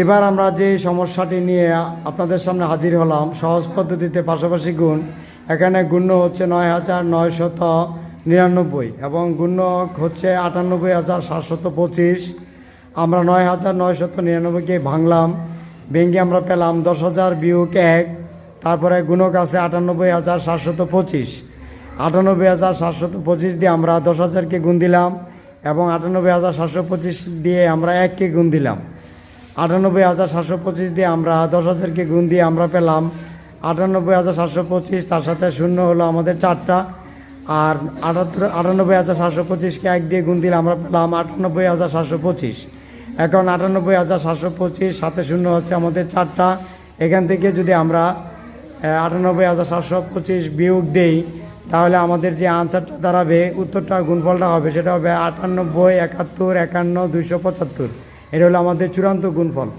এবার আমরা যে সমস্যাটি নিয়ে আপনাদের সামনে হাজির হলাম, সহজ পদ্ধতিতে পাশাপাশি গুণ। এখানে গুণ্য হচ্ছে ৯,৯৯৯ এবং গুণ্য হচ্ছে ৯৮,৭২৫। আমরা ৯,৯৯৯কে ভাঙলাম, ভেঙে আমরা পেলাম ১০,০০০ বিয়োগ ১। তারপরে গুণক আছে ৯৮,৭২৫। ৯৮,৭২৫ দিয়ে আমরা ১০,০০০কে গুণ দিলাম এবং ৯৮,৭২৫ দিয়ে আমরা ১কে গুণ দিলাম। ৯৮,৭২৫ দিয়ে আমরা ১০,০০০কে গুণ দিয়ে আমরা পেলাম ৯৮,৭২৫, তার সাথে শূন্য হলো আমাদের 4টা। আর ৯৮,৭২৫কে ১ দিয়ে গুণ দিলে আমরা পেলাম ৯৮,৭২৫। এখন ৯৮,৭২৫ সাথে শূন্য হচ্ছে আমাদের 4টা। এখান থেকে যদি আমরা ৯৮,৭২৫ বিয়োগ দেই তাহলে আমাদের যে আনসারটা দাঁড়াবে, উত্তরটা গুণফলটা হবে, সেটা হবে ৯৮, ৭১, ৫১, ২৭৫। এটা হলো আমাদের চূড়ান্ত গুণফল।